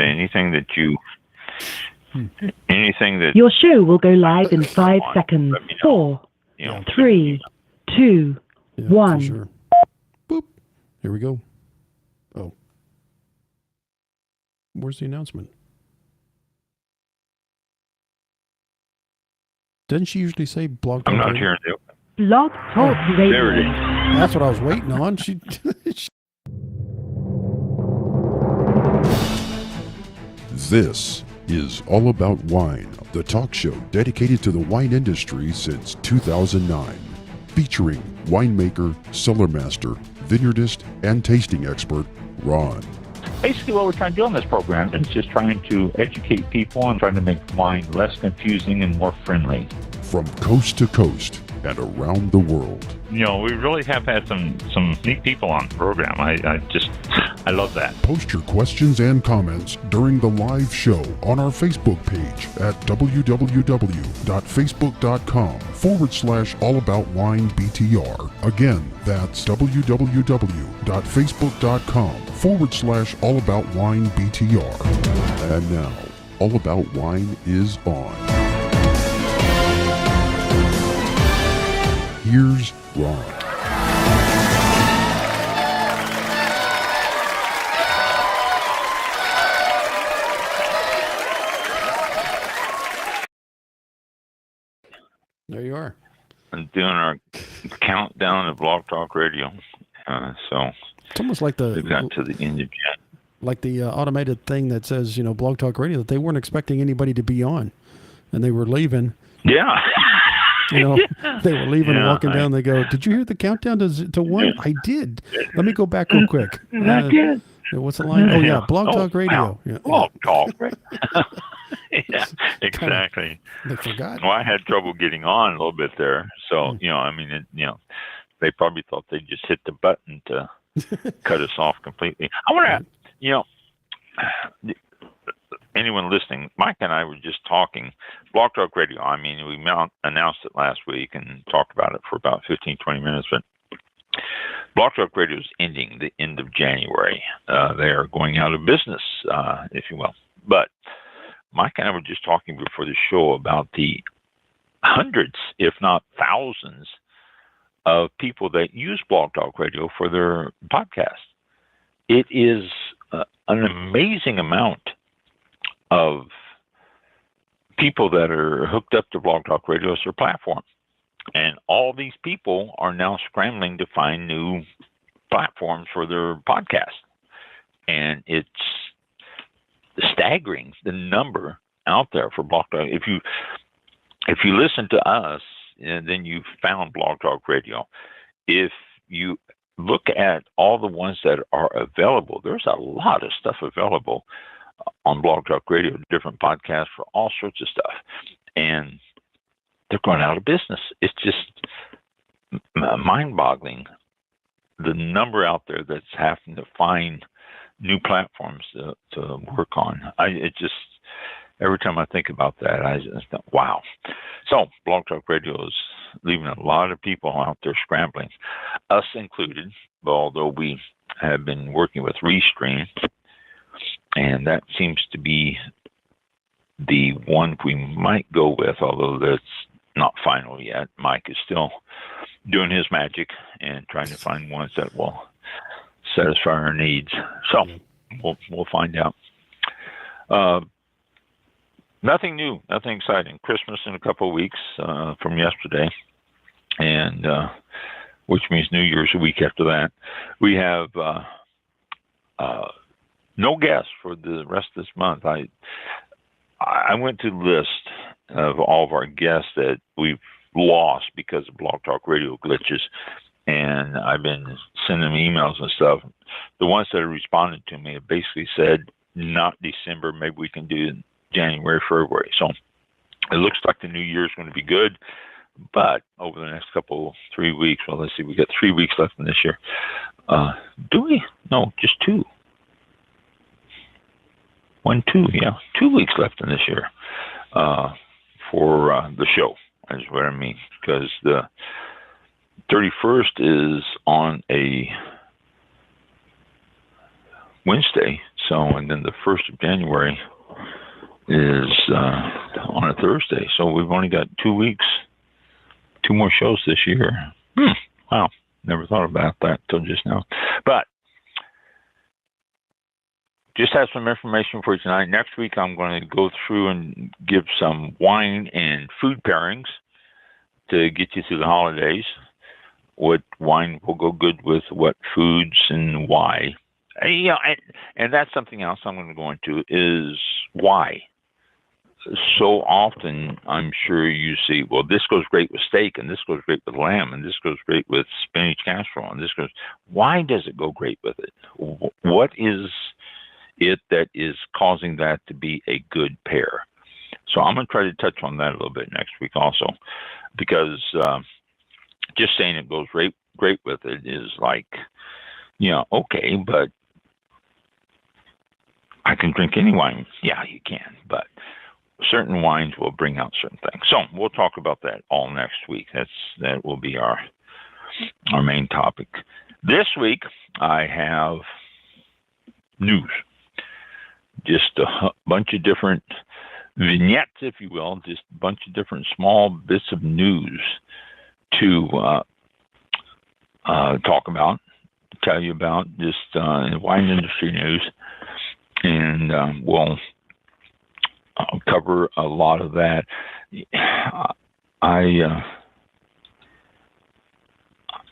anything that Your show will go live in 5 seconds. 4, 3, 2, 1. For sure. Boop. Here we go. Oh. Where's the announcement? Doesn't she usually say Blog Talk I'm not Radio? hearing you. Blog Talk Radio. There it is. That's what I was waiting on. This is All About Wine, the talk show dedicated to the wine industry since 2009. Featuring winemaker, cellar master, vineyardist, and tasting expert, Ron. Basically, what we're trying to do on this program is just trying to educate people and trying to make wine less confusing and more friendly. From coast to coast and around the world. You know, we really have had some neat people on the program. I love that. Post your questions and comments during the live show on our Facebook page at www.facebook.com/allaboutwinebtr. Again, that's www.facebook.com/allaboutwinebtr. And now, All About Wine is on. Here's Ron. There you are. And doing our countdown of Blog Talk Radio. So it's almost like we've got to the end of Jan. Like the automated thing that says, Blog Talk Radio, that they weren't expecting anybody to be on, and they were leaving. Yeah. They were leaving and walking down. They go, "Did you hear the countdown to one?" I did. Let me go back real quick. I did. What's the line? Oh, yeah, Blog Talk Radio. Wow. Yeah. Blog Talk Radio. Yeah, exactly. They forgot. Well, I had trouble getting on a little bit there. So, they probably thought they just hit the button to cut us off completely. I want to, anyone listening, Mike and I were just talking, Blog Talk Radio. I mean, we announced it last week and talked about it for about 15, 20 minutes, but Blog Talk Radio is ending the end of January. They are going out of business, if you will. But Mike and I were just talking before the show about the hundreds, if not thousands, of people that use Blog Talk Radio for their podcast. It is an amazing amount of people that are hooked up to Blog Talk Radio as their platform. And all these people are now scrambling to find new platforms for their podcast. And it's staggering, the number out there for Blog Talk. If you listen to us, and then you found Blog Talk Radio. If you look at all the ones that are available, there's a lot of stuff available on Blog Talk Radio, different podcasts for all sorts of stuff. And they're going out of business. It's just mind-boggling, the number out there that's having to find new platforms to work on. Every time I think about that, I just think, wow. So Blog Talk Radio is leaving a lot of people out there scrambling, us included, although we have been working with Restream, and that seems to be the one we might go with, although that's not final yet. Mike is still doing his magic and trying to find ones that will satisfy our needs. So we'll find out. Nothing new, nothing exciting. Christmas in a couple of weeks from yesterday, and which means New Year's a week after that. We have no guests for the rest of this month. I went to the list of all of our guests that we've lost because of Blog Talk Radio glitches, and I've been sending them emails and stuff. The ones that have responded to me have basically said, not December, maybe we can do January, February. So it looks like the new year is going to be good, but over the next 3 weeks, well, let's see, we got 3 weeks left in this year. Do we? No, just 2. 2 weeks left in this year for the show, is what I mean, because the 31st is on a Wednesday, So, and then the 1st of January is on a Thursday. So we've only got 2 weeks, 2 more shows this year. Wow. Never thought about that till just now. But just have some information for you tonight. Next week, I'm going to go through and give some wine and food pairings to get you through the holidays. What wine will go good with what foods and why. And that's something else I'm going to go into is why. So often, I'm sure you see, well, this goes great with steak, and this goes great with lamb, and this goes great with spinach casserole, and this goes. Why does it go great with it? What is it that is causing that to be a good pair? So I'm going to try to touch on that a little bit next week also, because just saying it goes great with it is like, okay, but I can drink any wine. Yeah, you can, but certain wines will bring out certain things. So we'll talk about that all next week. That will be our main topic. This week I have news. Just a bunch of different vignettes, if you will, just a bunch of different small bits of news to talk about, tell you about, just wine industry news. And we'll cover a lot of that. I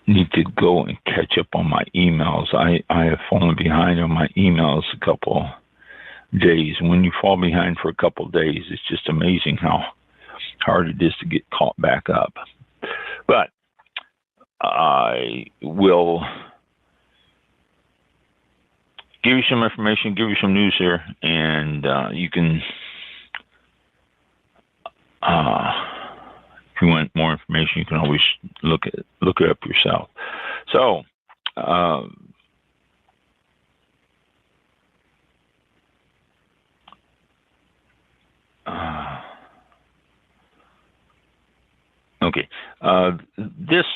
need to go and catch up on my emails. I have fallen behind on my emails a couple days. When you fall behind for a couple days, it's just amazing how hard it is to get caught back up. But I will give you some information, give you some news here, and you can, if you want more information, you can always look it up yourself. So, okay, this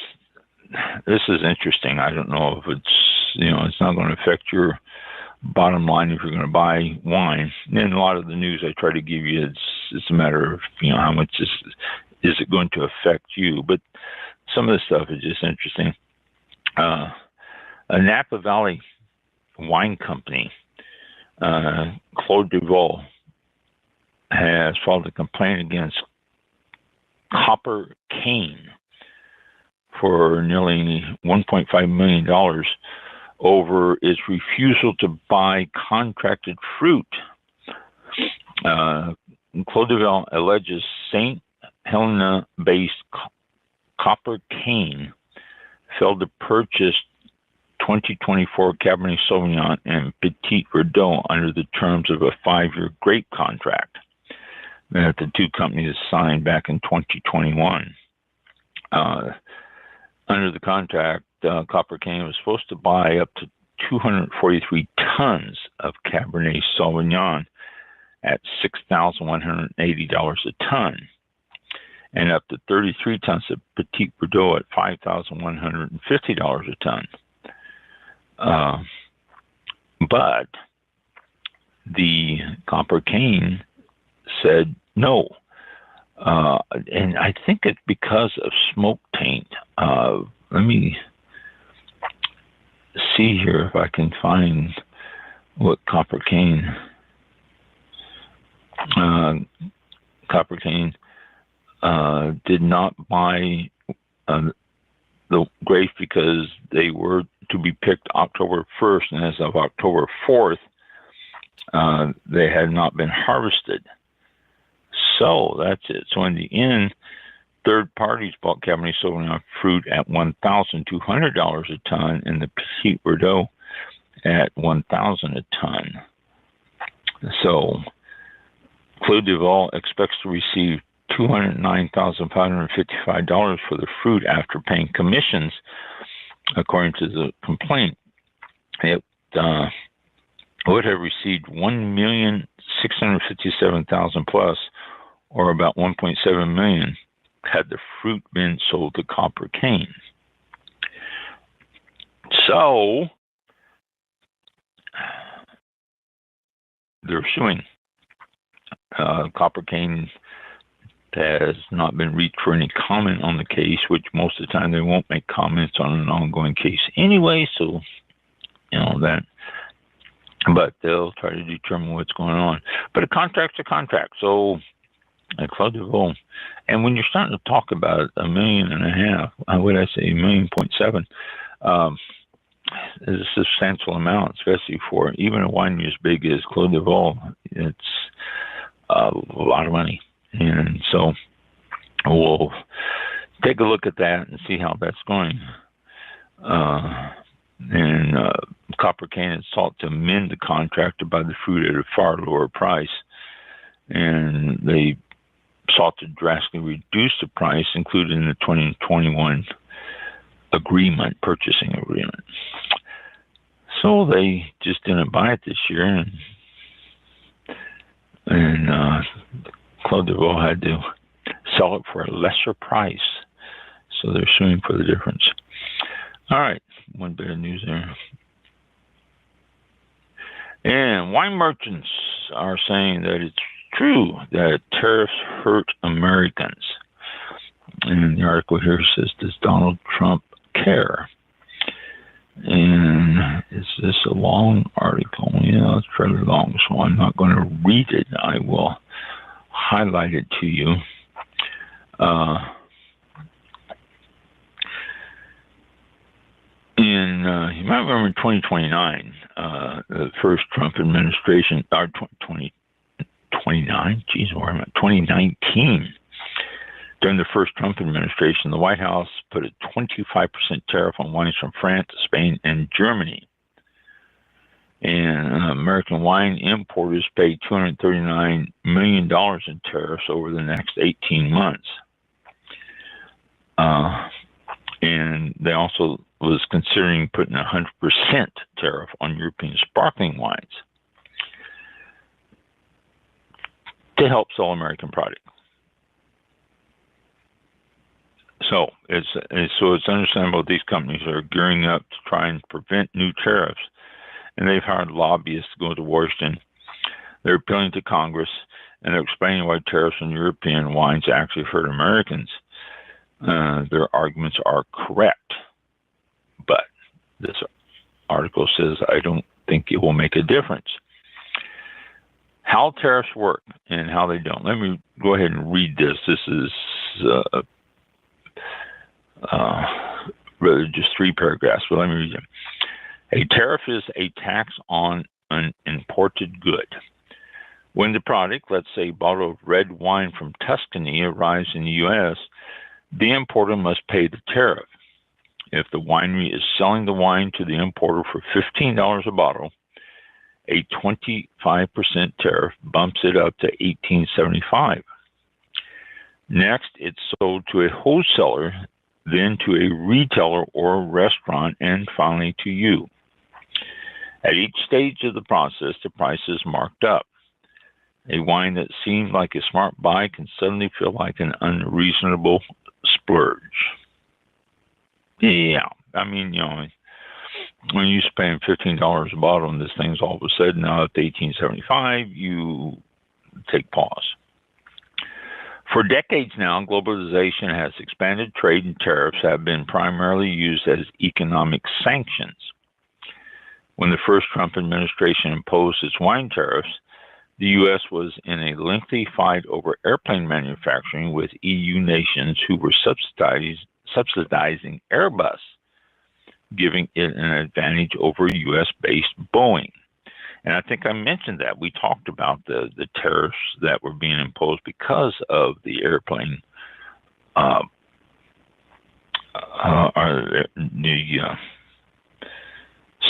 is interesting. I don't know if it's not going to affect your bottom line if you're going to buy wine. And a lot of the news I try to give you, it's a matter of how much is it going to affect you. But some of the stuff is just interesting. A Napa Valley wine company, Clos du Val, has filed a complaint against Copper Cane for nearly $1.5 million over its refusal to buy contracted fruit. Clos du Val alleges St. Helena-based Copper Cane failed to purchase 2024 Cabernet Sauvignon and Petit Verdot under the terms of a 5-year grape contract that the two companies signed back in 2021. Under the contract, Copper Cane was supposed to buy up to 243 tons of Cabernet Sauvignon at $6,180 a ton, and up to 33 tons of Petit Verdot at $5,150 a ton. But the Copper Cane said no. And I think it's because of smoke taint. Let me see here if I can find what Copper Cane did not buy the grapes because they were to be picked October 1st, and as of October 4th, they had not been harvested. So that's it. So in the end, third parties bought Cabernet Sauvignon fruit at $1,200 a ton, and the Petit Verdot at $1,000 a ton. So Clos du Val expects to receive $209,555 for the fruit after paying commissions, according to the complaint. It would have received $1,657,000 plus, or about $1.7 million, had the fruit been sold to Copper Cane. So they're suing. Copper Cane has not been reached for any comment on the case, which most of the time they won't make comments on an ongoing case anyway, so, that. But they'll try to determine what's going on. But a contract's a contract, so at Claude Devaux, and when you're starting to talk about $1.5 million, what I say, 1.7 million, is a substantial amount, especially for even a winery as big as Claude Devaux. It's a lot of money. And so we'll take a look at that and see how that's going. Copper Cane had sought to amend the contract to buy the fruit at a far lower price. And they sought to drastically reduce the price included in the 2021 purchasing agreement. So they just didn't buy it this year. And Claude Devaux had to sell it for a lesser price. So they're suing for the difference. All right, one bit of news there. And wine merchants are saying that it's true that tariffs hurt Americans. And the article here says, does Donald Trump care? And is this a long article? Yeah, it's fairly long, so I'm not going to read it. I will highlight it to you. You might remember in 2029, the first Trump administration, or 2029, geez, where am I? 2019, during the first Trump administration, the White House put a 25% tariff on wines from France, Spain, and Germany. And American wine importers paid $239 million in tariffs over the next 18 months. And they also was considering putting a 100% tariff on European sparkling wines to help sell American product. So it's understandable these companies are gearing up to try and prevent new tariffs, and they've hired lobbyists to go to Washington. They're appealing to Congress, and they're explaining why tariffs on European wines actually hurt Americans. Their arguments are correct, but this article says I don't think it will make a difference. How tariffs work and how they don't. Let me go ahead and read this. This is really just 3 paragraphs, but let me read them. A tariff is a tax on an imported good. When the product, let's say a bottle of red wine from Tuscany, arrives in the U.S., the importer must pay the tariff. If the winery is selling the wine to the importer for $15 a bottle, a 25% tariff bumps it up to $18.75. Next, it's sold to a wholesaler, then to a retailer or restaurant, and finally to you. At each stage of the process, the price is marked up. A wine that seemed like a smart buy can suddenly feel like an unreasonable splurge. Yeah, I mean, when you're paying $15 a bottle and this thing's all of a sudden now at $18.75, you take pause. For decades now, globalization has expanded trade, and tariffs have been primarily used as economic sanctions. When the first Trump administration imposed its wine tariffs, the U.S. was in a lengthy fight over airplane manufacturing with EU nations who were subsidizing Airbus, giving it an advantage over U.S.-based Boeing. And I think I mentioned that. We talked about the tariffs that were being imposed because of the airplane,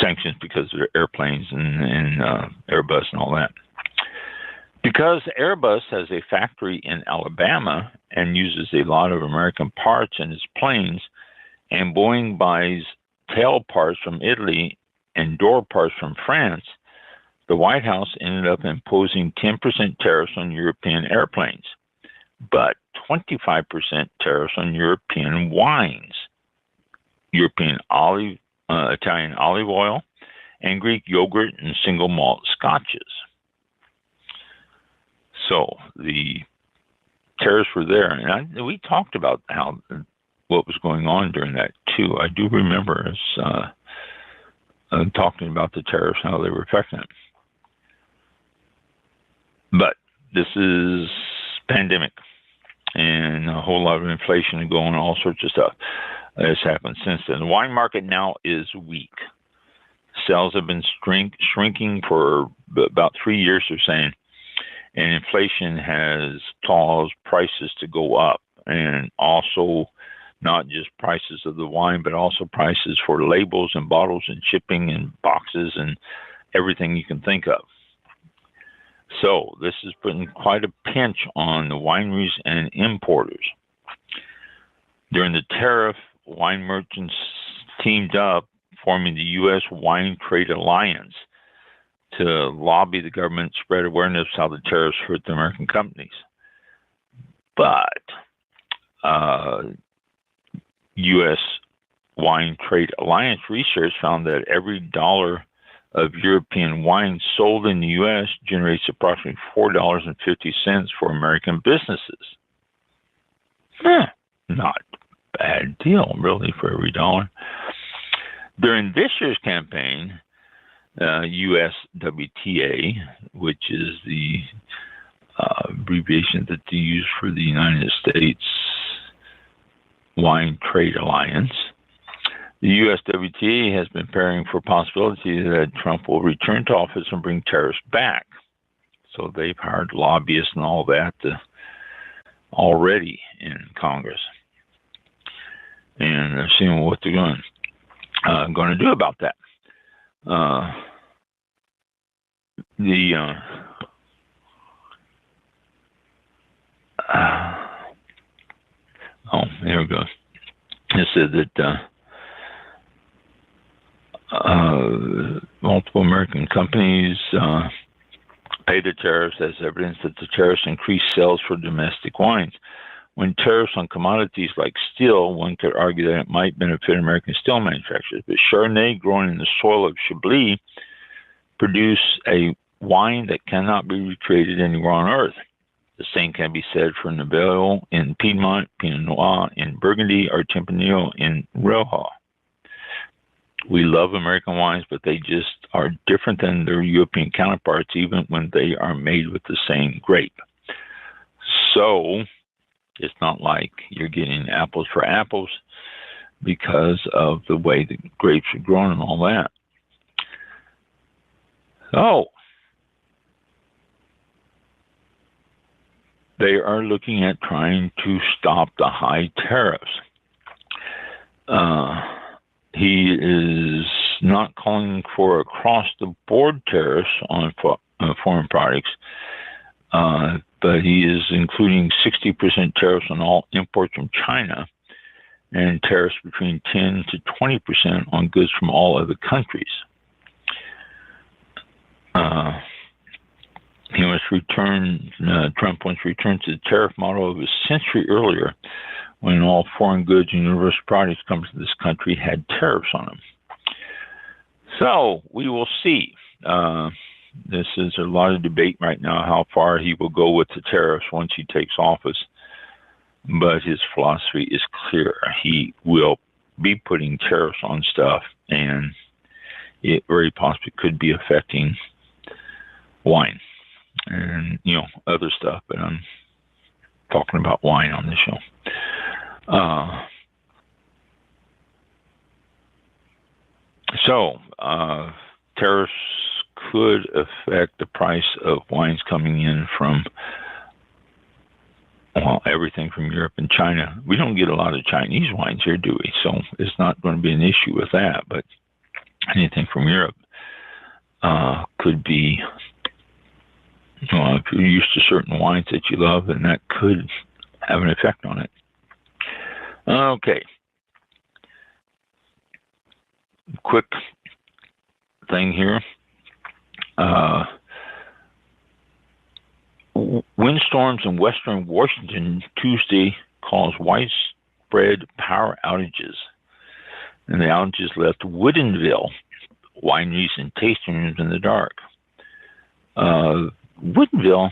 sanctions because of the airplanes and Airbus and all that. Because Airbus has a factory in Alabama and uses a lot of American parts in its planes, and Boeing buys tail parts from Italy and door parts from France, the White House ended up imposing 10% tariffs on European airplanes, but 25% tariffs on European wines, Italian olive oil, and Greek yogurt and single malt scotches. So the tariffs were there, and we talked about what was going on during that too. I do remember us talking about the tariffs, how they were affecting it. But this is pandemic, and a whole lot of inflation and going, all sorts of stuff has happened since then. The wine market now is weak. Sales have been shrinking for about 3 years, they're saying, and inflation has caused prices to go up, and also not just prices of the wine, but also prices for labels and bottles and shipping and boxes and everything you can think of. So this is putting quite a pinch on the wineries and importers. During the tariff, wine merchants teamed up, forming the U.S. Wine Trade Alliance to lobby the government, spread awareness of how the tariffs hurt the American companies. But U.S. Wine Trade Alliance research found that every dollar of European wine sold in the U.S. generates approximately $4.50 for American businesses. Not a bad deal, really, for every dollar. During this year's campaign, USWTA, which is the abbreviation that they use for the United States Wine Trade Alliance, the USWTA has been preparing for possibility that Trump will return to office and bring tariffs back. So they've hired lobbyists and all that already in Congress, and they're seeing what they're going to do about that. There we go. It said that multiple American companies pay the tariffs as evidence that the tariffs increase sales for domestic wines. When tariffs on commodities like steel, one could argue that it might benefit American steel manufacturers. But Chardonnay, grown in the soil of Chablis, produce a wine that cannot be recreated anywhere on earth. The same can be said for Nebbiolo in Piedmont, Pinot Noir in Burgundy, or Tempranillo in Rioja. We love American wines, but they just are different than their European counterparts, even when they are made with the same grape. So it's not like you're getting apples for apples because of the way the grapes are grown and all that. So they are looking at trying to stop the high tariffs. He is not calling for across-the-board tariffs on foreign products, but he is including 60% tariffs on all imports from China and tariffs between 10 to 20% on goods from all other countries. Trump wants to return to the tariff model of a century earlier, when all foreign goods and universal products coming to this country had tariffs on them. So we will see. This is a lot of debate right now how far he will go with the tariffs once he takes office. But his philosophy is clear. He will be putting tariffs on stuff, and it very possibly could be affecting wine and, other stuff. But I'm talking about wine on this show. Tariffs could affect the price of wines coming in from, everything from Europe and China. We don't get a lot of Chinese wines here, do we? So it's not going to be an issue with that, but anything from Europe could be, if you're used to certain wines that you love, then that could have an effect on it. Okay. Quick thing here. Windstorms in western Washington Tuesday caused widespread power outages, and the outages left Woodinville wineries and tasting rooms in the dark. Woodinville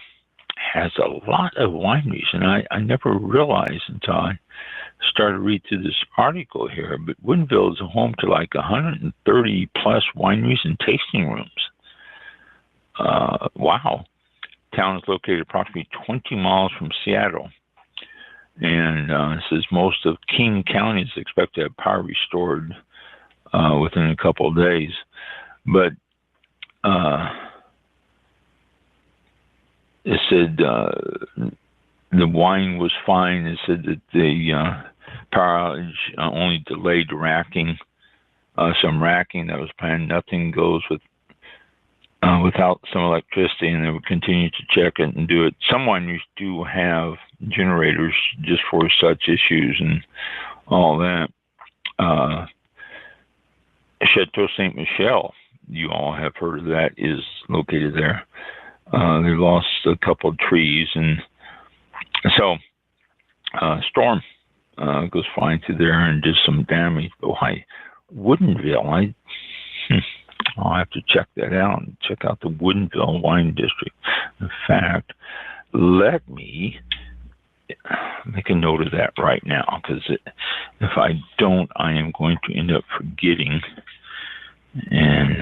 has a lot of wineries, and I never realized until I started to read through this article here, but Woodinville is home to like 130 plus wineries and tasting rooms. Wow. Town is located approximately 20 miles from Seattle. And it says most of King County is expected to have power restored within a couple of days. But it said the wine was fine. It said that the power outage only delayed racking, some racking that was planned. Nothing goes without some electricity, and they would continue to check it and do it. Some wineries do have generators just for such issues and all that. Chateau Ste. Michelle, you all have heard of that, is located there. They lost a couple of trees, and so storm goes flying through there and did some damage. But why Woodinville? I'll have to check that out and check out the Woodinville Wine District. In fact, let me make a note of that right now, because if I don't, I am going to end up forgetting. And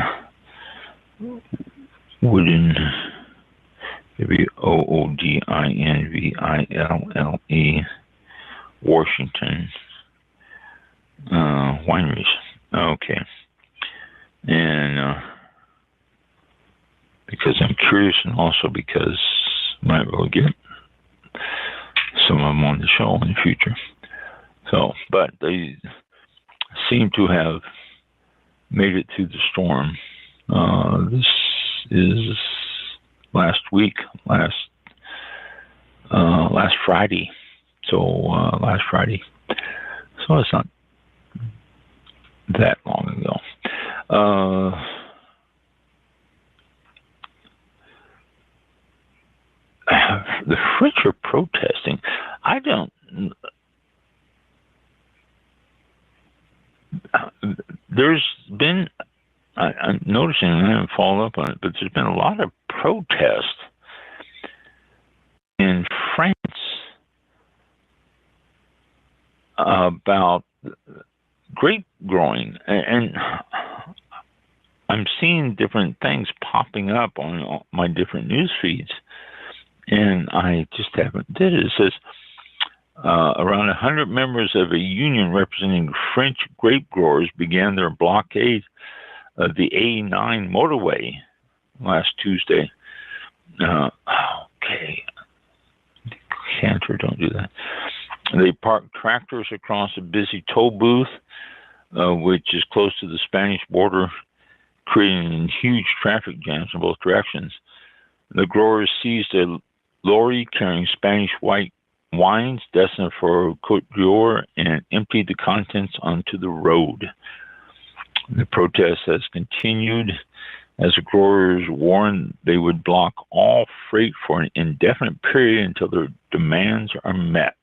maybe Woodinville, Washington wineries. Okay. And because I'm curious, and also because I might be able to get some of them on the show in the future. So, but they seem to have made it through the storm. This is last Friday. So last Friday. So it's not that long ago. The French are protesting. There's been, I'm noticing, and I haven't followed up on it, but there's been a lot of protest in France about grape growing, and I'm seeing different things popping up on my different news feeds, and I just haven't did it. It says around 100 members of a union representing French grape growers began their blockade of the A9 motorway last Tuesday. Okay. Cantor, don't do that. They parked tractors across a busy toll booth, which is close to the Spanish border, creating huge traffic jams in both directions. The growers seized a lorry carrying Spanish white wines destined for Côte d'Or and emptied the contents onto the road. The protest has continued as the growers warned they would block all freight for an indefinite period until their demands are met.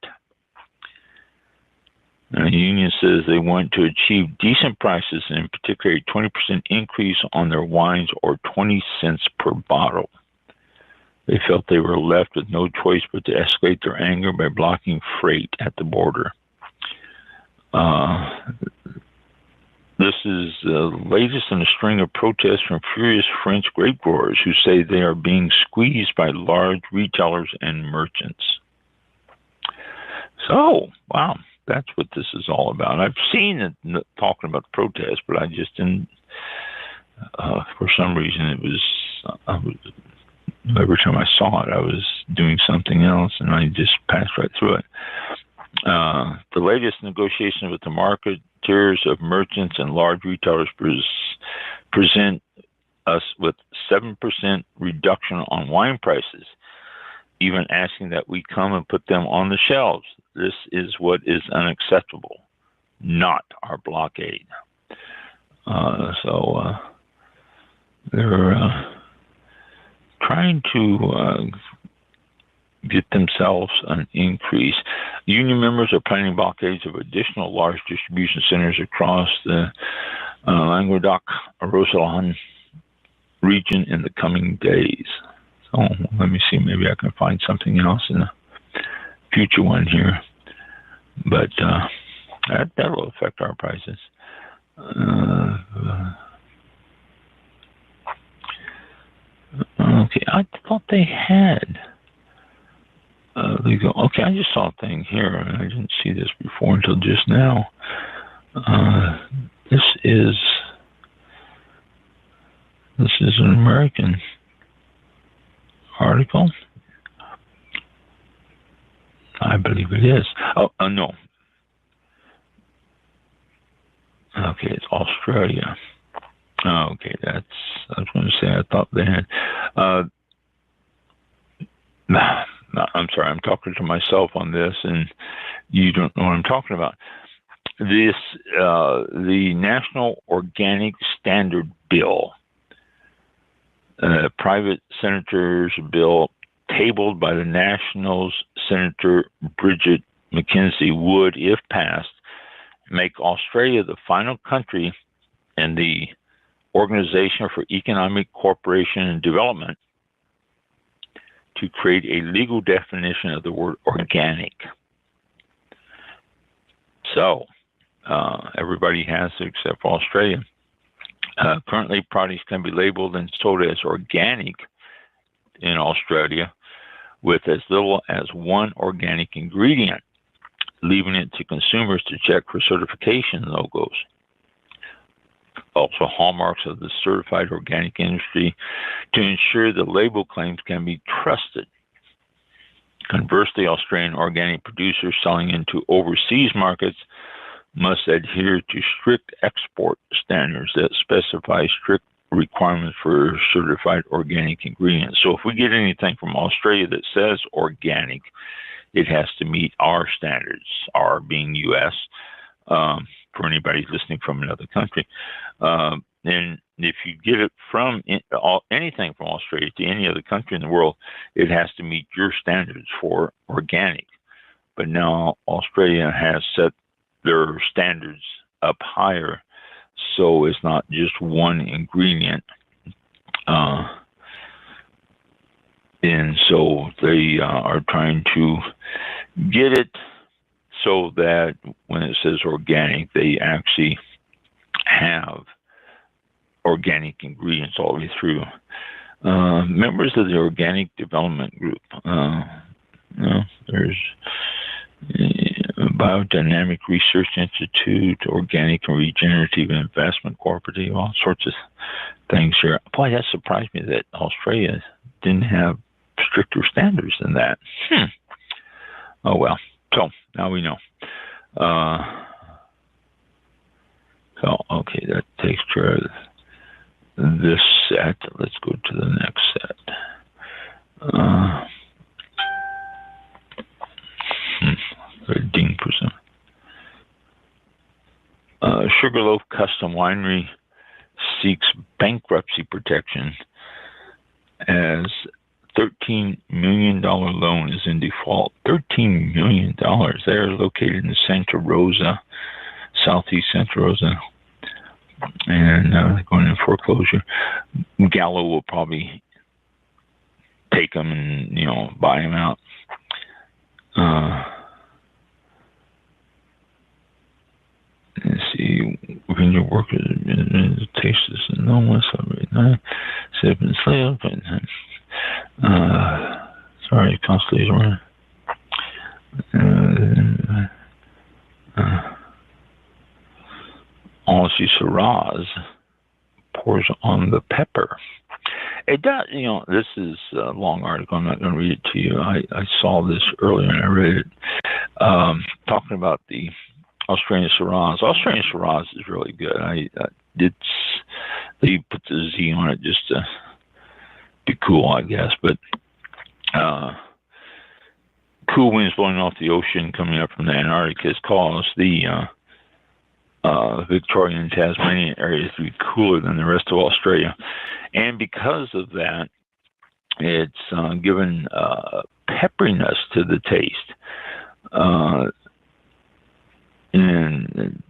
And the union says they want to achieve decent prices, and in particular a 20% increase on their wines or 20 cents per bottle. They felt they were left with no choice but to escalate their anger by blocking freight at the border. This is the latest in a string of protests from furious French grape growers who say they are being squeezed by large retailers and merchants. So, wow, that's what this is all about. I've seen it talking about the protests, but I just didn't, for some reason, every time I saw it, I was doing something else, and I just passed right through it. The latest negotiations with the marketeers of merchants and large retailers present us with 7% reduction on wine prices, even asking that we come and put them on the shelves. This is what is unacceptable, not our blockade. So they're trying to get themselves an increase. Union members are planning blockades of additional large distribution centers across the Languedoc-Roussillon region in the coming days. So let me see. Maybe I can find something else in a future one here. But that will affect our prices. Okay, I thought they had legal. Okay, I just saw a thing here, and I didn't see this before until just now. This is an American article. I believe it is. Oh, no. Okay, it's Australia. Okay, I was going to say, I thought they had. I'm sorry, I'm talking to myself on this, and you don't know what I'm talking about. This, the National Organic Standard Bill, private senator's bill tabled by the Nationals' Senator Bridget McKenzie would, if passed, make Australia the final country in the Organization for Economic Cooperation and Development to create a legal definition of the word organic. So, everybody has to except for Australia. Currently, products can be labeled and sold as organic in Australia with as little as one organic ingredient, leaving it to consumers to check for certification logos. Also, hallmarks of the certified organic industry to ensure the label claims can be trusted. Conversely, Australian organic producers selling into overseas markets must adhere to strict export standards that specify strict requirements for certified organic ingredients. So if we get anything from Australia that says organic, it has to meet our standards, our being U.S., for anybody listening from another country. And if you get it from anything from Australia to any other country in the world, it has to meet your standards for organic. But now Australia has set their standards up higher, so it's not just one ingredient. And so they are trying to get it so that when it says organic, they actually have organic ingredients all the way through. Members of the Organic Development Group, there's Biodynamic Research Institute, Organic and Regenerative Investment Cooperative, all sorts of things here. Boy, that surprised me that Australia didn't have stricter standards than that. Oh well. So now we know. So okay, that takes care of this set. Let's go to the next set. Ding percent. Sugarloaf Custom Winery seeks bankruptcy protection as $13 million loan is in default. $13 million. They're located in Santa Rosa, southeast Santa Rosa, and they're going in foreclosure. Gallo will probably take them and buy them out. Let's see, vineyard workers, tasters, and no one celebrate. Seven slave, sorry, constantly around. Aussie Shiraz pours on the pepper. It does, this is a long article. I'm not going to read it to you. I saw this earlier and I read it. Talking about the Australian Shiraz. Australian Shiraz is really good. They put the Z on it just to be cool, I guess. But cool winds blowing off the ocean coming up from the Antarctica has caused the Victoria and Tasmanian areas to be cooler than the rest of Australia. And because of that, it's given pepperiness to the taste. And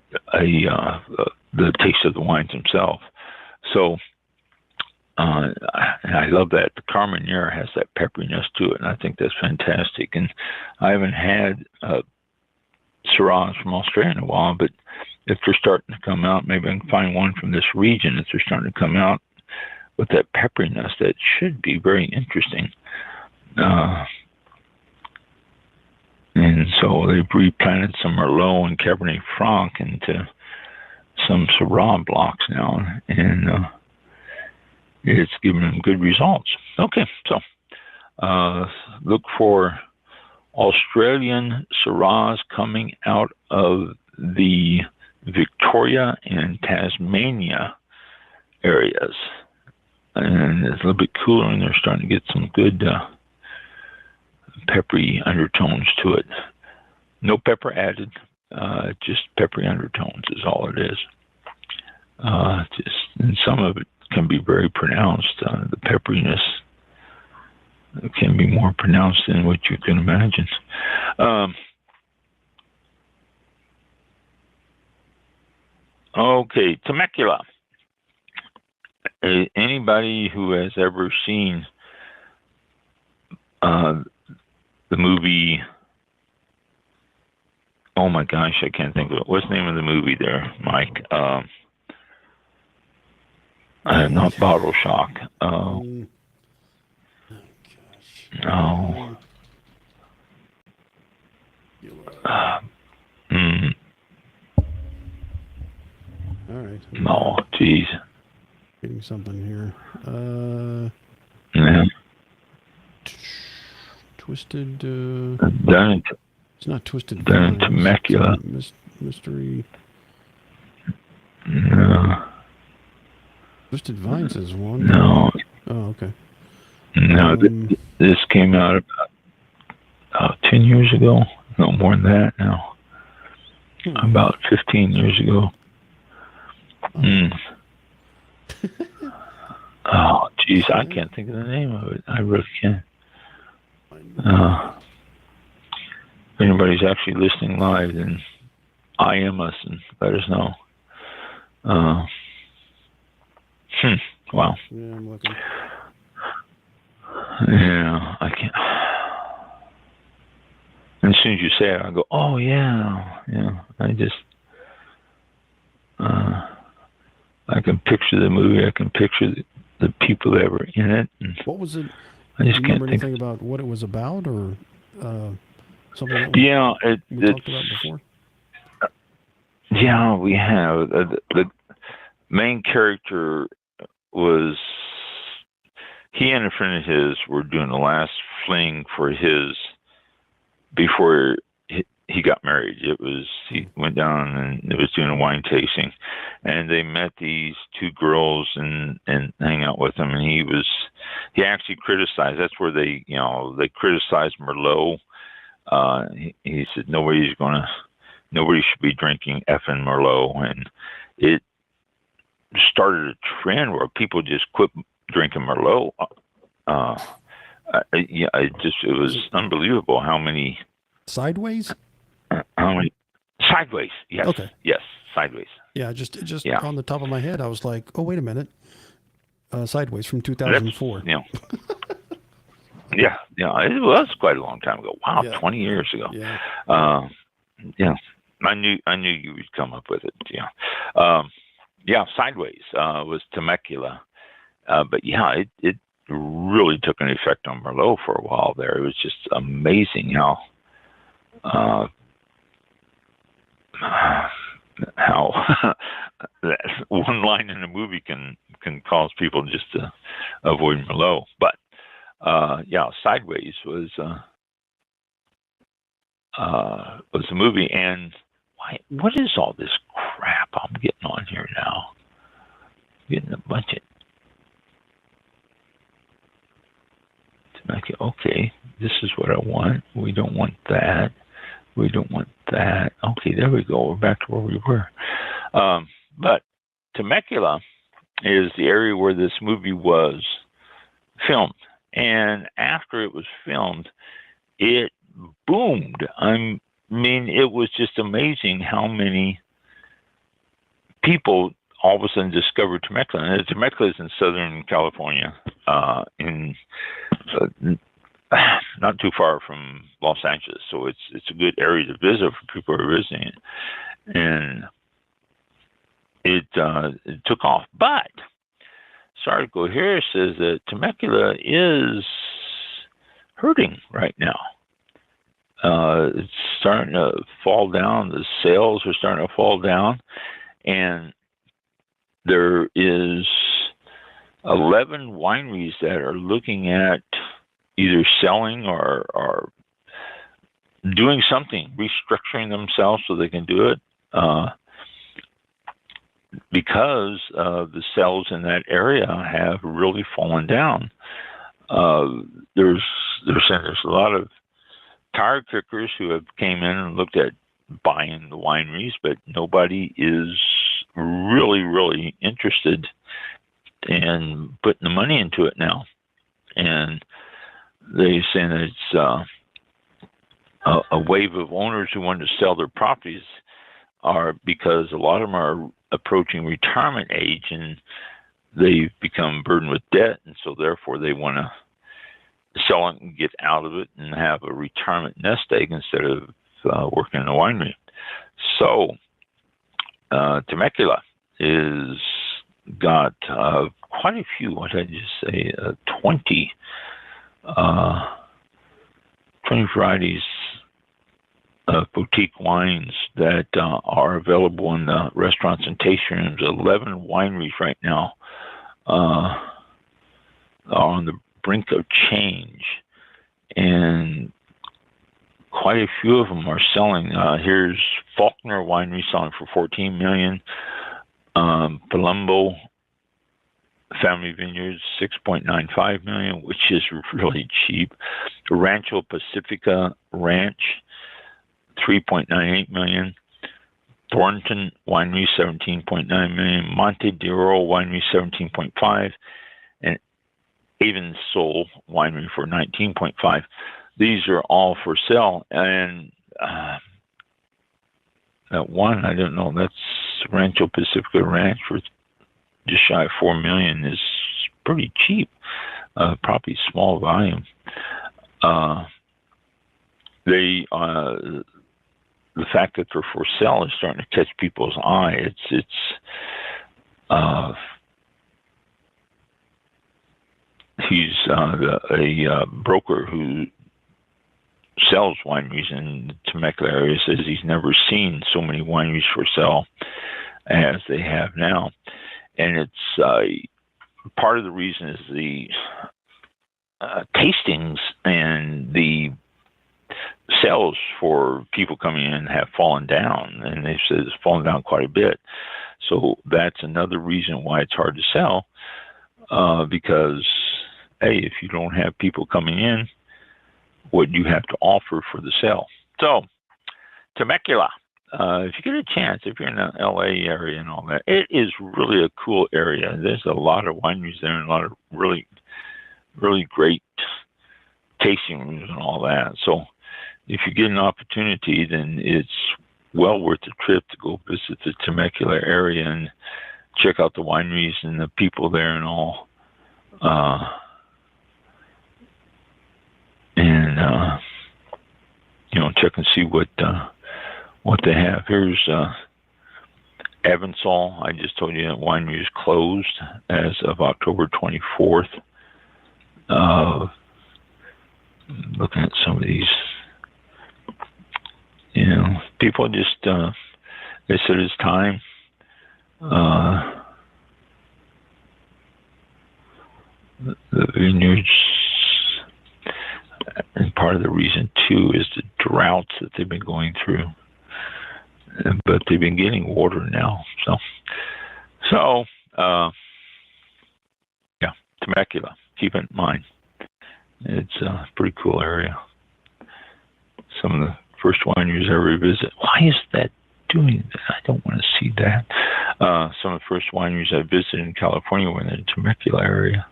the taste of the wines themselves. So I love that. The Carmenere has that pepperiness to it, and I think that's fantastic. And I haven't had Syrahs from Australia in a while, but if they're starting to come out, maybe I can find one from this region. If they're starting to come out with that pepperiness, that should be very interesting. And so they've replanted some Merlot and Cabernet Franc into some Syrah blocks now, and it's given them good results. Okay, so look for Australian Syrahs coming out of the Victoria and Tasmania areas. And it's a little bit cooler, and they're starting to get some good peppery undertones to it. No pepper added, just peppery undertones is all it is. And some of it can be very pronounced. The pepperiness can be more pronounced than what you can imagine. Okay, Temecula. Anybody who has ever seen the movie, oh my gosh, I can't think of it. What's the name of the movie there, Mike? Not Bottle Shock. All right. Oh, geez. Getting something here. Yeah. Twisted. It's not Twisted Vines. Temecula. Mystery. No. Twisted Vines is one. No. Oh, okay. No, this came out about 10 years ago. No more than that now. About 15 years ago. Oh, geez, I can't think of the name of it. I really can't. If anybody's actually listening live, then IM us and let us know. Wow. Yeah, I'm looking. Yeah, I can't. And as soon as you say it, I go, oh, yeah. I just, I can picture the movie. I can picture the people that were in it. And what was it? I just do you can't remember think anything about what it was about, or something that we talked about before? Yeah, we have. The main character was, he and a friend of his were doing the last fling for his, before he got married. He went down and it was doing a wine tasting, and they met these two girls and hang out with them. And he actually criticized, that's where they criticized Merlot. He said, nobody should be drinking effing Merlot. And it started a trend where people just quit drinking Merlot. It was unbelievable how many Sideways. Sideways, yes. Okay. Yes, Sideways. Yeah, just on the top of my head, I was like, oh, wait a minute. Sideways from 2004. Yeah, it was quite a long time ago. Wow, Yeah. 20 years ago. Yeah. I knew you would come up with it. Yeah. Sideways was Temecula. But yeah, it really took an effect on Merlot for a while there. It was just amazing how that one line in a movie can cause people just to avoid Merlot. But Sideways was a movie. And what is all this crap I'm getting on here now? Getting a bunch of. Okay, this is what I want. We don't want that. We don't want that. Okay, there we go. We're back to where we were. But Temecula is the area where this movie was filmed. And after it was filmed, it boomed. It was just amazing how many people all of a sudden discovered Temecula. And Temecula is in Southern California, not too far from Los Angeles. So it's a good area to visit for people who are visiting it. And it took off. But this article here says that Temecula is hurting right now. It's starting to fall down. The sales are starting to fall down. And there is 11 wineries that are looking at either selling or doing something, restructuring themselves so they can do it, because the sales in that area have really fallen down. They're saying there's a lot of tire kickers who have came in and looked at buying the wineries, but nobody is really interested in putting the money into it now. And they're saying that it's a wave of owners who want to sell their properties are because a lot of them are approaching retirement age and they've become burdened with debt, and so therefore they want to sell it and get out of it and have a retirement nest egg instead of working in a winery. So Temecula is got quite a few. What did I just say? 20 varieties of boutique wines that are available in the restaurants and tasting rooms. 11 wineries right now are on the brink of change, and quite a few of them are selling. Here's Faulkner Winery selling for $14 million. Palumbo Family Vineyards, $6.95 million, which is really cheap. Rancho Pacifica Ranch, $3.98 million. Thornton Winery, $17.9 million. Monte de Oro Winery, $17.5 million. And Avon Soul Winery for $19.5 million. These are all for sale. And that one, I don't know, that's Rancho Pacifica Ranch for just shy of $4 million is pretty cheap. Probably small volume. The fact that they're for sale is starting to catch people's eye. He's a broker who sells wineries in the Temecula area, says he's never seen so many wineries for sale as they have now. And it's part of the reason is the tastings and the sales for people coming in have fallen down, and they said it's fallen down quite a bit. So that's another reason why it's hard to sell, because, hey, if you don't have people coming in, what you have to offer for the sale. So, Temecula, if you get a chance, if you're in the LA area and all that, it is really a cool area. There's a lot of wineries there and a lot of really, really great tasting rooms and all that. So, if you get an opportunity, then it's well worth the trip to go visit the Temecula area and check out the wineries and the people there and all. Check and see what they have. Here's Evansall. I just told you that winery is closed as of October 24th. Looking at some of these, people just they said it's time. The vineyards. And part of the reason, too, is the droughts that they've been going through. But they've been getting water now. So Temecula, keep it in mind. It's a pretty cool area. Some of the first wineries I ever visit. Why is that doing that? I don't want to see that. Some of the first wineries I visited in California were in the Temecula area.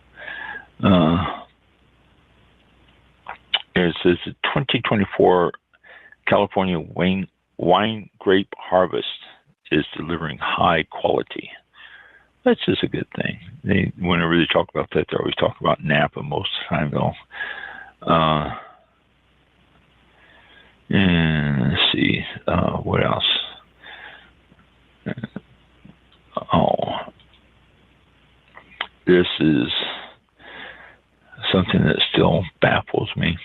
It says the 2024 California wine grape harvest is delivering high quality. That's just a good thing. Whenever they talk about that, they always talk about Napa most of the time, though. And let's see, what else? This is something that still baffles me.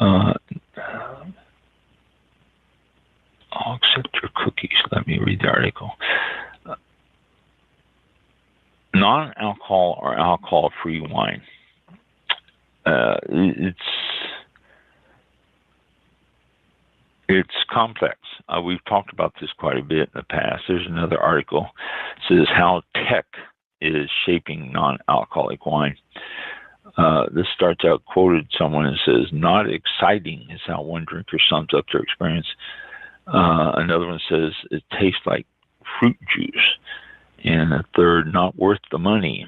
I'll accept your cookies. Let me read the article. Non-alcohol or alcohol-free wine. It's complex. We've talked about this quite a bit in the past. There's another article that says how tech is shaping non-alcoholic wine. This starts out quoted someone and says, "Not exciting" is how one drinker sums up their experience. Another one says, "It tastes like fruit juice." And a third, "Not worth the money."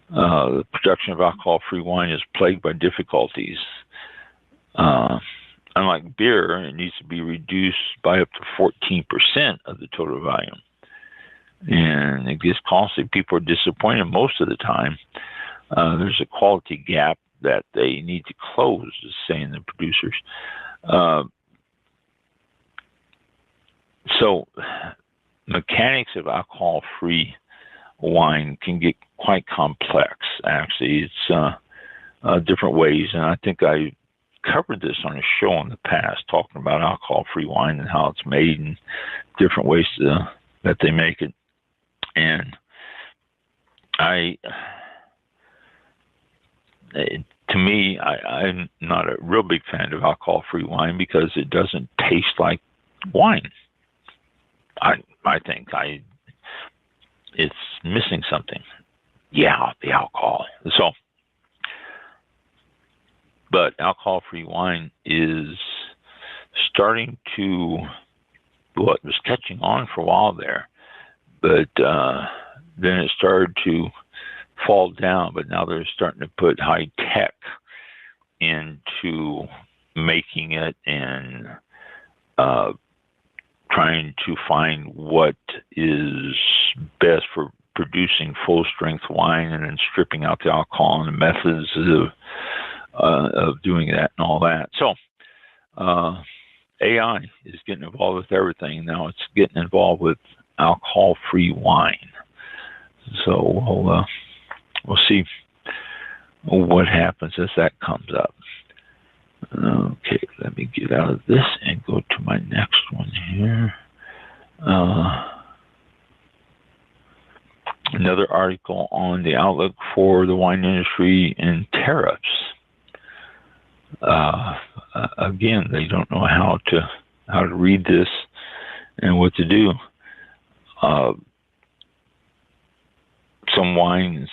The production of alcohol-free wine is plagued by difficulties. Unlike beer, it needs to be reduced by up to 14% of the total volume. And it gets costly. People are disappointed most of the time. There's a quality gap that they need to close, is saying the producers. So mechanics of alcohol-free wine can get quite complex, actually. It's different ways, and I think I covered this on a show in the past, talking about alcohol-free wine and how it's made and different ways that they make it. And to me, I'm not a real big fan of alcohol-free wine because it doesn't taste like wine. I think it's missing something. Yeah, the alcohol. So, but alcohol-free wine is starting to, it was catching on for a while there, but then it started to fall down, but now they're starting to put high tech into making it and trying to find what is best for producing full strength wine and then stripping out the alcohol and the methods of doing that and all that. So AI is getting involved with everything. Now it's getting involved with alcohol-free wine. So we'll see what happens as that comes up. Okay, let me get out of this and go to my next one here. Another article on the outlook for the wine industry and tariffs. Again, they don't know how to read this and what to do. Some wines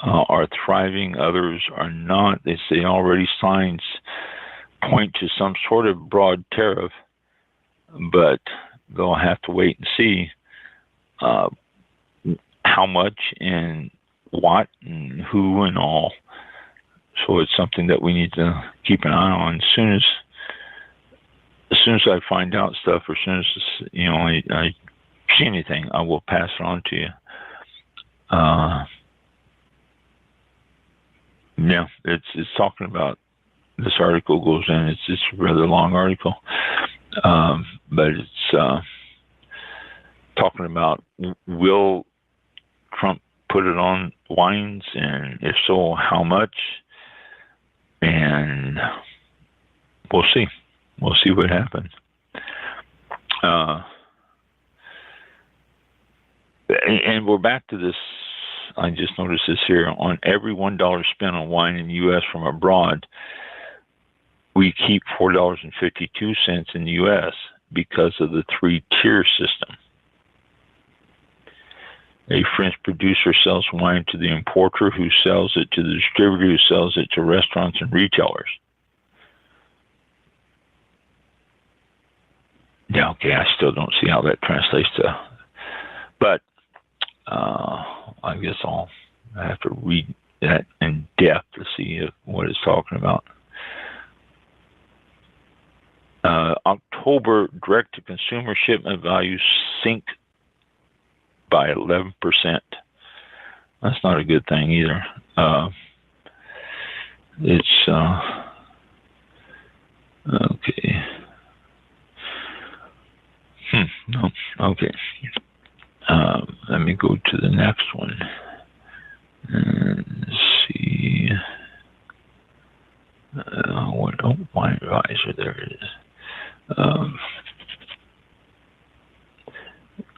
are thriving, others are not. They say already signs point to some sort of broad tariff, but they'll have to wait and see how much and what and who and all. So it's something that we need to keep an eye on. As soon as I find out stuff, or as soon as I see anything, I will pass it on to you. Yeah, it's talking about, this article goes in, it's a rather long article, but it's talking about, will Trump put it on wines, and if so, how much? And we'll see. We'll see what happens. And we're back to this. I just noticed this here. On every $1 spent on wine in the U.S. from abroad, we keep $4.52 in the U.S. because of the 3-tier system. A French producer sells wine to the importer, who sells it to the distributor, who sells it to restaurants and retailers. Yeah, okay, I still don't see how that translates to, but I guess I have to read that in depth to see what it's talking about. October direct-to-consumer shipment values sink by 11%. That's not a good thing either. It's okay. No, okay. Let me go to the next one and see. Wine advisor. There it is.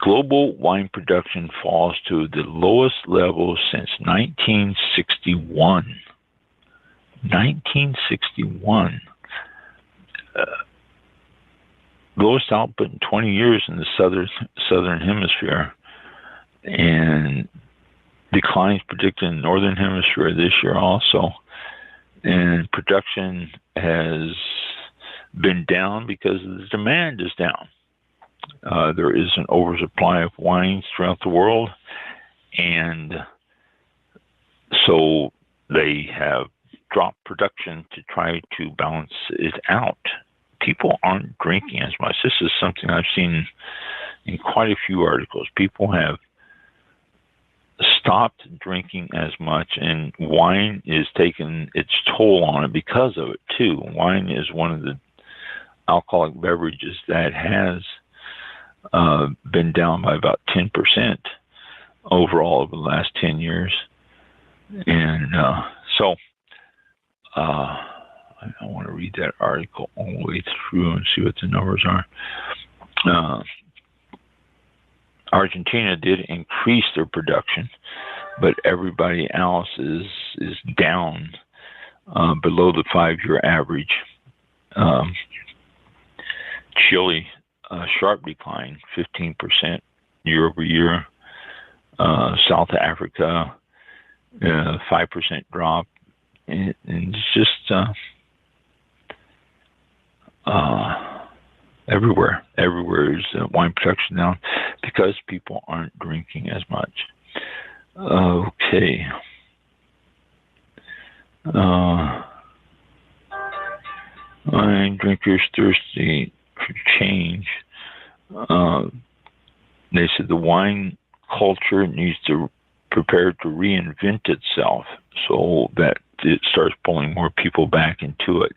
Global wine production falls to the lowest level since 1961. 1961. Lowest output in 20 years in the southern hemisphere, and declines predicted in the northern hemisphere this year also. And production has been down because the demand is down. There is an oversupply of wines throughout the world, and so they have dropped production to try to balance it out. People aren't drinking as much. This is something I've seen in quite a few articles. People have stopped drinking as much, and wine is taking its toll on it because of it too. Wine is one of the alcoholic beverages that has been down by about 10% overall over the last 10 years. And so I want to read that article all the way through and see what the numbers are. Argentina did increase their production, but everybody else is down below the 5-year average. Chile, sharp decline, 15% year over year. South Africa, 5% drop. And it's just everywhere. Everywhere is wine production down because people aren't drinking as much. Okay. Wine drinkers thirsty for change. They said the wine culture needs to prepare to reinvent itself so that it starts pulling more people back into it.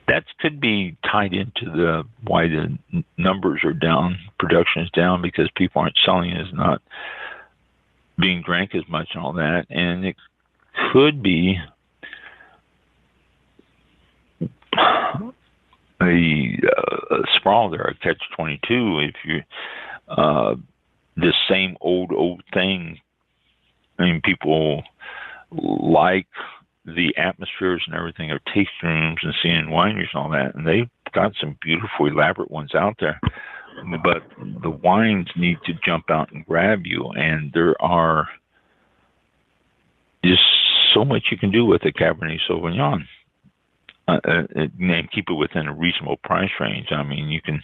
That could be tied into why the numbers are down, production is down, because people aren't selling it, is not being drank as much and all that. And it could be a sprawl there, a catch-22. If you this same old thing, I mean, people like the atmospheres and everything of tasting rooms and seeing wineries and all that, and they've got some beautiful, elaborate ones out there. But the wines need to jump out and grab you, and there are just so much you can do with a Cabernet Sauvignon. And keep it within a reasonable price range. I mean, you can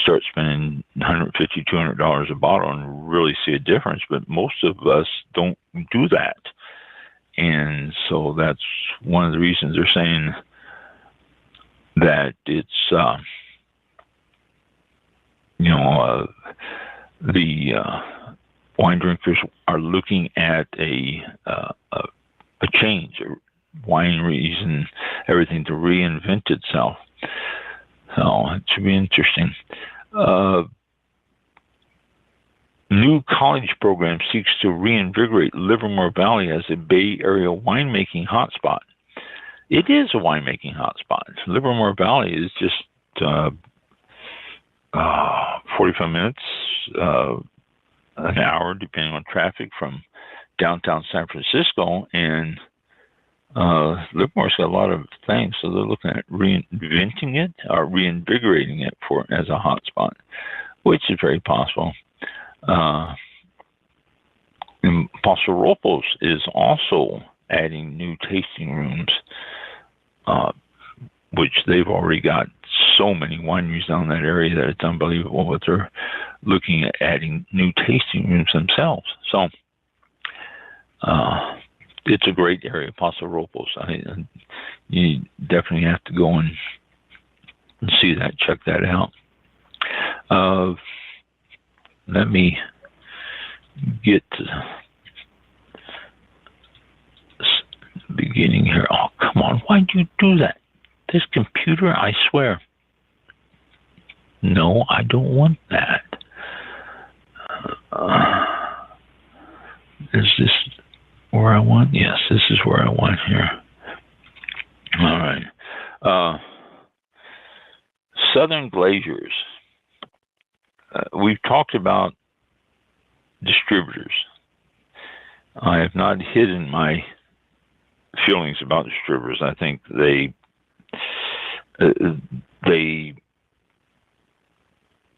start spending $150, $200 a bottle and really see a difference, but most of us don't do that. And so that's one of the reasons they're saying that it's, the wine drinkers are looking at a change, wineries and everything to reinvent itself. So it should be interesting. New college program seeks to reinvigorate Livermore Valley as a Bay Area winemaking hotspot. It is a winemaking hotspot. Livermore Valley is just 45 minutes, an hour, depending on traffic, from downtown San Francisco, and Livermore's got a lot of things, so they're looking at reinventing it or reinvigorating it as a hotspot, which is very possible. And Paso Robles is also adding new tasting rooms, which they've already got so many wineries down in that area that it's unbelievable, but they're looking at adding new tasting rooms themselves. So it's a great area, Paso Robles. You definitely have to go and see that, check that out. let me get to the beginning here. Oh, come on. Why'd you do that? This computer, I swear. No, I don't want that. Is this where I want? Yes, this is where I want here. All right. Southern glaziers. We've talked about distributors. I have not hidden my feelings about distributors. I think they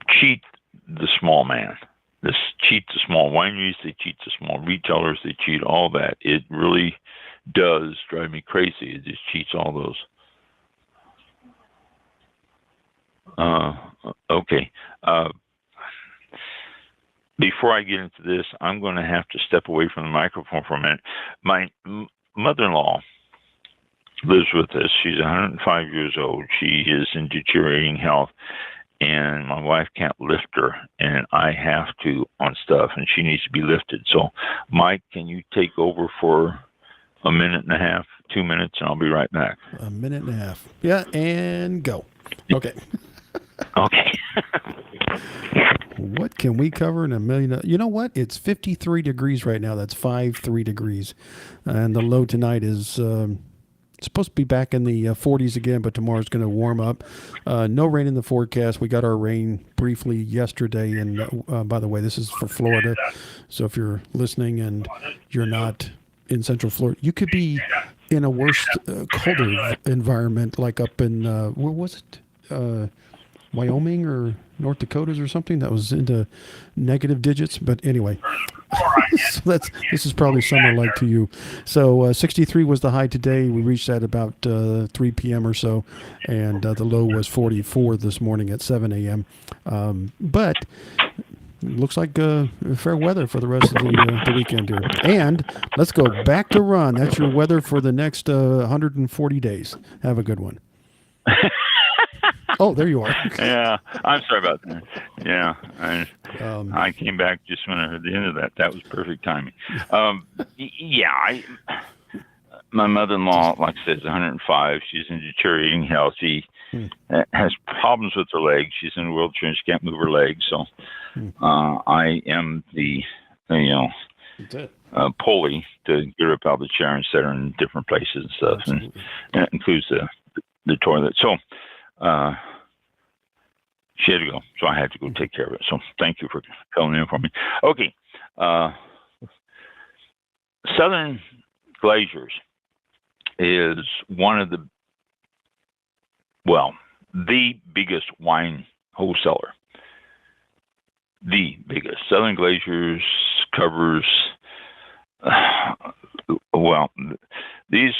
cheat the small man. They cheat the small wineries. They cheat the small retailers. They cheat all that. It really does drive me crazy. It just cheats all those. Okay. Before I get into this, I'm going to have to step away from the microphone for a minute. My mother-in-law lives with us. She's 105 years old. She is in deteriorating health, and my wife can't lift her, and I have to on stuff, and she needs to be lifted. So, Mike, can you take over for a minute and a half, 2 minutes, and I'll be right back. A minute and a half. Yeah, and go. Okay. Okay. What can we cover in a million? You know what? It's 53 degrees right now. That's 53 degrees. And the low tonight is supposed to be back in the 40s again, but tomorrow's going to warm up. No rain in the forecast. We got our rain briefly yesterday. And by the way, this is for Florida. So if you're listening and you're not in Central Florida, you could be in a worse, colder environment, like up in, where was it? Wyoming or North Dakotas or something that was into negative digits. But anyway, so this is probably summer like to you. So 63 was the high today. We reached that about 3 p.m. or so, and the low was 44 this morning at 7 a.m. But looks like fair weather for the rest of the weekend here. And let's go back to Ron. That's your weather for the next 140 days. Have a good one. Oh, there you are. Yeah, I'm sorry about that. Yeah, I came back just when I heard the end of that. That was perfect timing. My mother-in-law, like I said, is 105. She's in deteriorating health. She has problems with her legs. She's in a wheelchair and she can't move her legs. So I am the, pulley to get her up out of the chair and set her in different places and stuff. And that includes the toilet. So she had to go, so I had to go take care of it. So thank you for filling in for me. Okay. Southern Glaziers is one of the biggest wine wholesaler. The biggest. Southern Glaziers covers, these...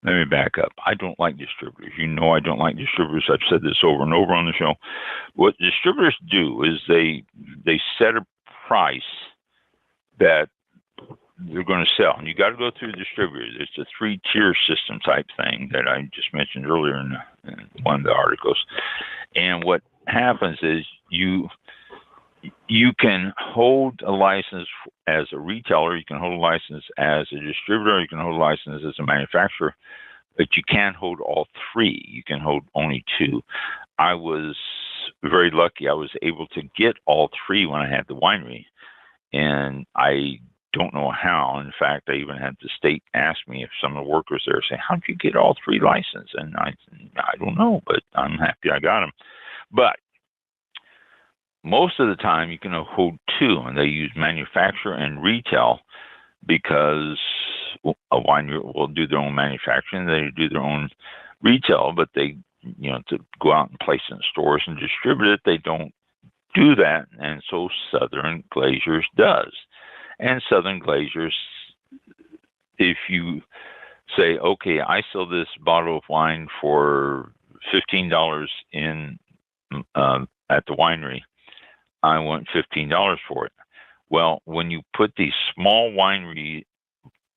Let me back up. I don't like distributors. You know I don't like distributors. I've said this over and over on the show. What distributors do is they set a price that they're going to sell. And you got to go through the distributors. It's a 3-tier system type thing that I just mentioned earlier in one of the articles. And what happens is you can hold a license as a retailer, you can hold a license as a distributor, you can hold a license as a manufacturer, but you can't hold all 3. You can hold only 2. I was very lucky. I was able to get all 3 when I had the winery, and I don't know how. In fact, I even had the state ask me, if some of the workers there say, how'd you get all 3 licenses? And I don't know, but I'm happy I got them. But most of the time, you can hold 2, and they use manufacturer and retail because a winery will do their own manufacturing, they do their own retail, but they, to go out and place it in stores and distribute it, they don't do that, and so Southern Glaziers does. And Southern Glaziers, if you say, okay, I sell this bottle of wine for $15 at the winery, I want $15 for it. Well, when you put these small winery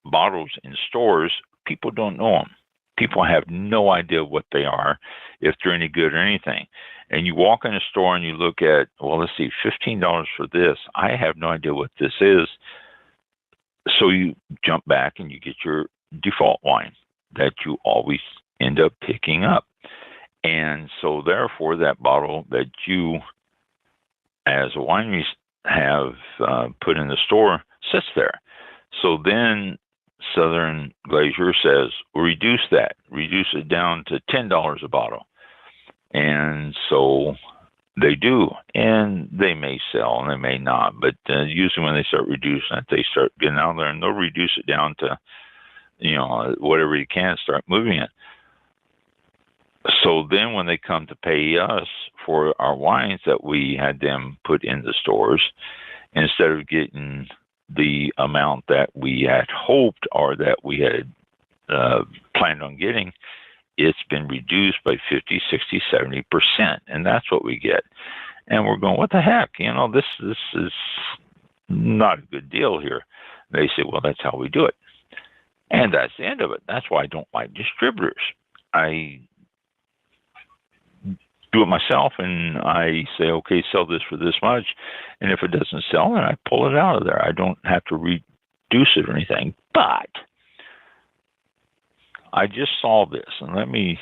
bottles in stores, people don't know them. people have no idea what they are, if they're any good or anything. And you walk in a store and you look at, well, let's see, $15 for this. I have no idea what this is. So you jump back and you get your default wine that you always end up picking up. And so therefore that bottle that you as a winery have put in the store sits there. So then Southern Glacier says, reduce it down to $10 a bottle. And so they do, and they may sell and they may not, but usually when they start reducing it, they start getting out there and they'll reduce it down to, whatever you can, start moving it. So then when they come to pay us for our wines that we had them put in the stores, instead of getting the amount that we had hoped or that we had planned on getting, it's been reduced by 50, 60, 70%. And that's what we get. And we're going, what the heck? This is not a good deal here. They say, well, that's how we do it. And that's the end of it. That's why I don't like distributors. I do it myself, and I say, okay, sell this for this much. And if it doesn't sell, then I pull it out of there. I don't have to reduce it or anything. But I just saw this, and let me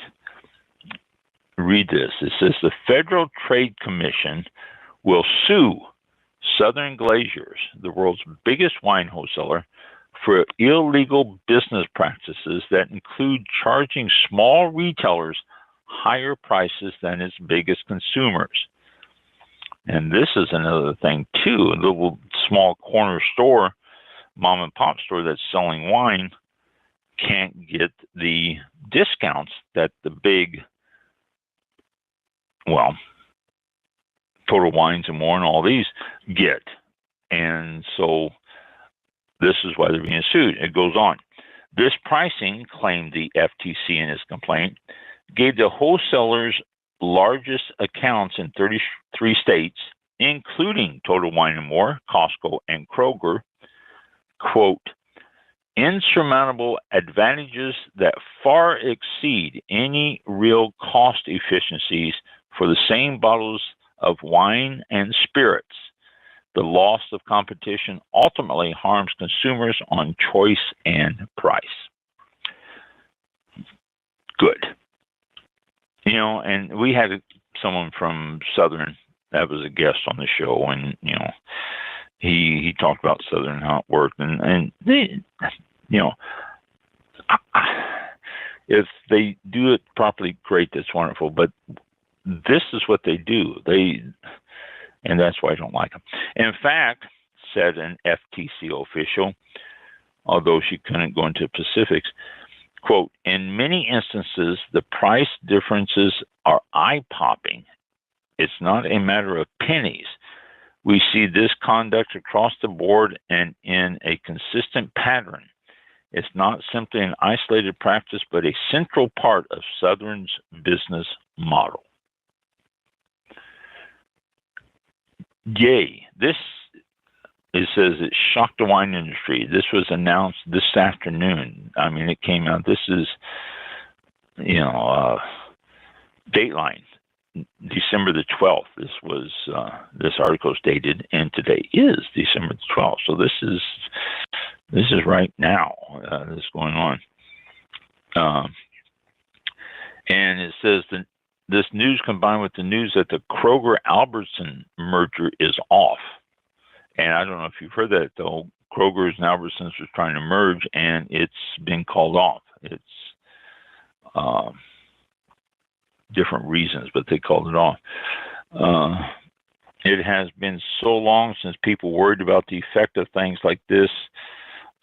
read this. It says the Federal Trade Commission will sue Southern Glaciers, the world's biggest wine wholesaler, for illegal business practices that include charging small retailers higher prices than its biggest consumers. And this is another thing, too. A little small corner store, mom and pop store that's selling wine can't get the discounts that the big, Total Wines and More and all these get. And so this is why they're being sued. It goes on. This pricing, claimed the FTC in its complaint, gave the wholesalers largest accounts in 33 states, including Total Wine and More, Costco, and Kroger, quote, insurmountable advantages that far exceed any real cost efficiencies for the same bottles of wine and spirits. The loss of competition ultimately harms consumers on choice and price. Good. And we had someone from Southern that was a guest on the show, and he talked about Southern, how it worked, and they, if they do it properly, great, that's wonderful. But this is what they do. And that's why I don't like them. In fact, said an FTC official, although she couldn't go into specifics, quote, in many instances, the price differences are eye-popping. It's not a matter of pennies. We see this conduct across the board and in a consistent pattern. It's not simply an isolated practice, but a central part of Southern's business model. Yay. It says it shocked the wine industry. This was announced this afternoon. I mean, it came out. This is, Dateline, December the 12th. This article is dated, and today is December the 12th. So this is right now. This is going on. And it says that this news combined with the news that the Kroger-Albertson merger is off. And I don't know if you've heard that, though. Kroger's and Albertsons are trying to merge, and it's been called off. It's different reasons, but they called it off. It has been so long since people worried about the effect of things like this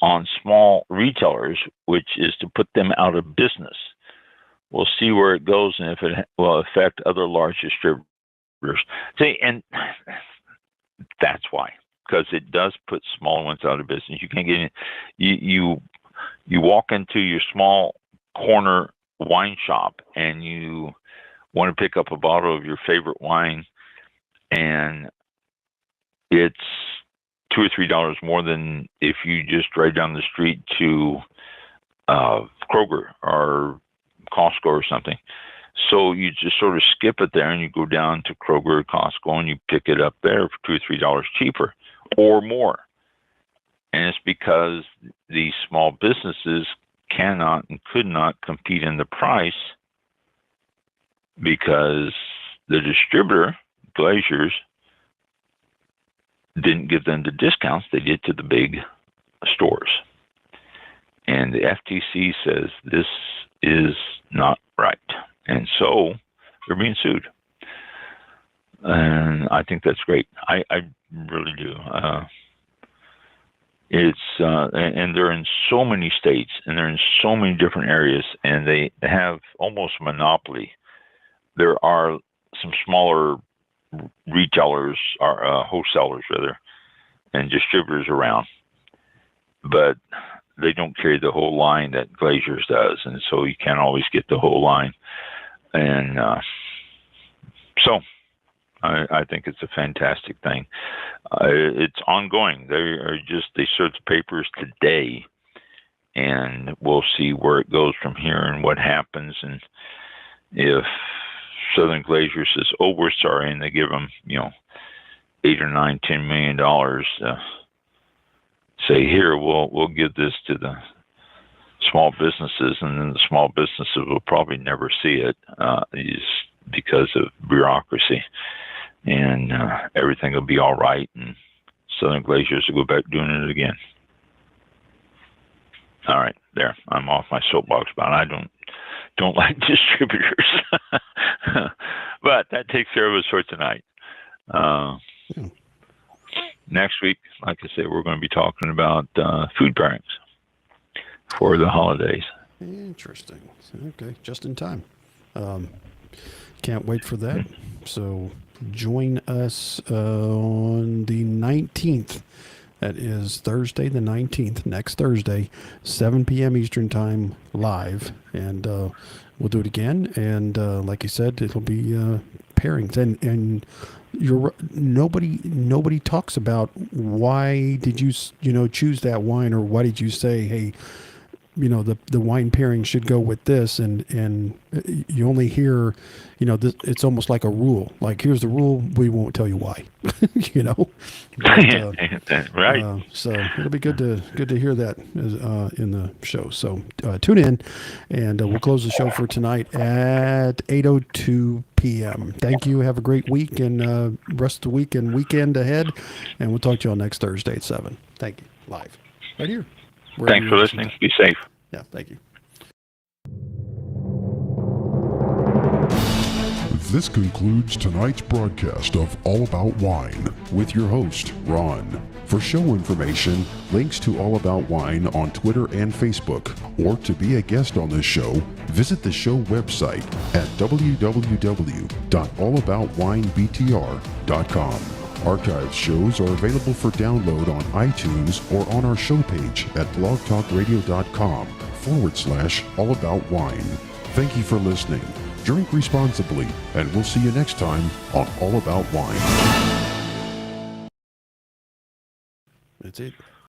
on small retailers, which is to put them out of business. We'll see where it goes and if it will affect other large distributors. See, and that's why, because it does put small ones out of business. You can't get in. You walk into your small corner wine shop and you want to pick up a bottle of your favorite wine, and it's $2 or $3 more than if you just drive down the street to Kroger or Costco or something. So you just sort of skip it there and you go down to Kroger or Costco and you pick it up there for $2 or $3 cheaper or more. And it's because these small businesses cannot and could not compete in the price because the distributor, Glazier's, didn't give them the discounts they did to the big stores. And the FTC says this is not right. And so they're being sued. And I think that's great. I really do. And they're in so many states and they're in so many different areas and they have almost a monopoly. There are some smaller retailers, or wholesalers rather, and distributors around, but they don't carry the whole line that Glazier's does, and so you can't always get the whole line. And so I think it's a fantastic thing. It's ongoing. They serve the papers today, and we'll see where it goes from here and what happens. And if Southern Glacier says, "Oh, we're sorry," and they give them, $8 or $9, $10 million, say, "Here, we'll give this to the small businesses," and then the small businesses will probably never see it, because of bureaucracy, and everything will be all right, and Southern Glaciers will go back doing it again. All right, there. I'm off my soapbox about it. I don't like distributors. But that takes care of us for tonight. Next week, like I said, we're going to be talking about food pairings for the holidays. Interesting. Okay, just in time. Can't wait for that. So join us on the 19th. That is Thursday the 19th, next Thursday, 7 p.m. Eastern Time, live. And we'll do it again. And like you said, it'll be pairings. And nobody talks about why did you choose that wine, or why did you say, hey, the wine pairing should go with this, and you only hear, this, it's almost like a rule. Like, here's the rule, we won't tell you why. But, right. So it'll be good to hear that in the show. So tune in, and we'll close the show for tonight at 8:02 p.m. Thank you. Have a great week and rest of the week and weekend ahead, and we'll talk to you all next Thursday at 7. Thank you. Live right here. Thanks for listening. Be safe. Yeah, thank you. This concludes tonight's broadcast of All About Wine with your host, Ron. For show information, links to All About Wine on Twitter and Facebook, or to be a guest on this show, visit the show website at www.allaboutwinebtr.com. Archived shows are available for download on iTunes or on our show page at blogtalkradio.com/allaboutwine. Thank you for listening. Drink responsibly, and we'll see you next time on All About Wine. That's it.